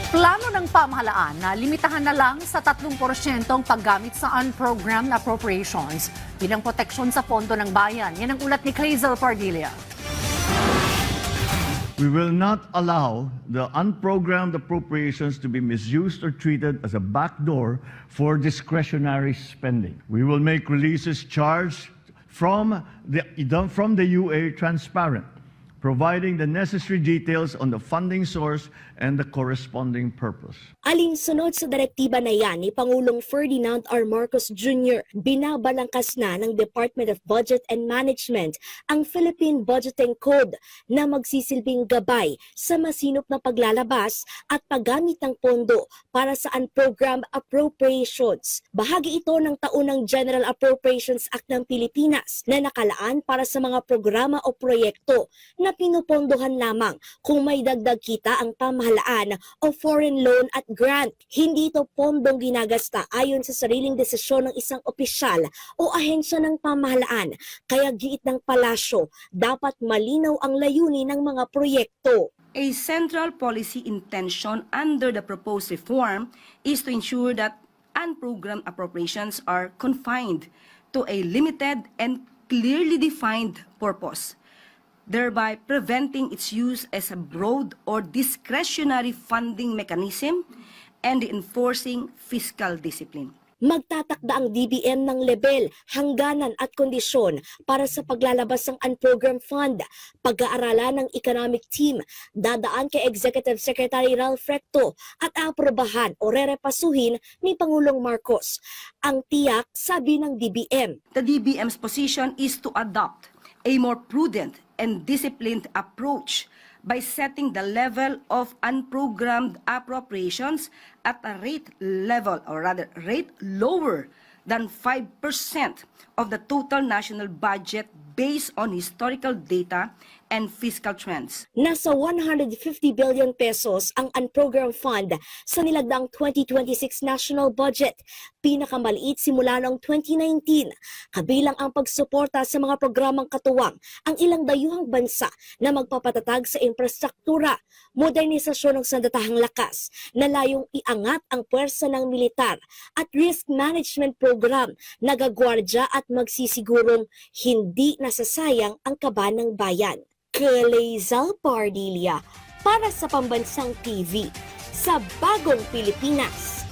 Plano ng pamahalaan na limitahan na lang sa 3% ang paggamit sa unprogrammed appropriations bilang proteksyon sa pondo ng bayan. Yan ang ulat ni Clazel Pardilla. We will not allow the unprogrammed appropriations to be misused or treated as a backdoor for discretionary spending. We will make releases charged from the UA transparent, providing the necessary details on the funding source and the corresponding purpose. Alinsunod sa direktiba na yan ni Pangulong Ferdinand R. Marcos Jr., binabalangkas na ng Department of Budget and Management ang Philippine Budgeting Code na magsisilbing gabay sa masinop na paglalabas at paggamit ng pondo para sa unprogrammed appropriations. Bahagi ito ng taunang General Appropriations Act ng Pilipinas na nakalaan para sa mga programa o proyekto na pinupondohan lamang kung may dagdag kita ang pamahalaan o foreign loan at grant. Hindi ito pondong ginagasta ayon sa sariling desisyon ng isang opisyal o ahensya ng pamahalaan. Kaya giit ng palasyo, dapat malinaw ang layunin ng mga proyekto. A central policy intention under the proposed reform is to ensure that unprogrammed appropriations are confined to a limited and clearly defined purpose, thereby preventing its use as a broad or discretionary funding mechanism and enforcing fiscal discipline. Magtatakda ang DBM ng level, hangganan at kondisyon para sa paglalabas ng unprogrammed fund. Pag-aaralan ng economic team, dadaan kay Executive Secretary Ralph Recto at aprobahan o rerepasuhin ni Pangulong Marcos. Ang tiyak, sabi ng DBM. The DBM's position is to adopt a more prudent and disciplined approach by setting the level of unprogrammed appropriations at a rate lower than 5% of the total national budget based on historical data and fiscal trends. Nasa 150 billion pesos ang unprogrammed fund sa nilagdaang 2026 national budget, pinakamaliit simula noong 2019. Kabilang ang pagsuporta sa mga programang katuwang ang ilang dayuhang bansa na magpapatatag sa infrastruktura, modernisasyon ng sandatahang lakas na layong iangat ang puwersa ng militar at risk management program na gagwardya at magsisigurong hindi nasasayang ang kaban ng bayan. Clazel Pardilla para sa Pambansang TV sa Bagong Pilipinas.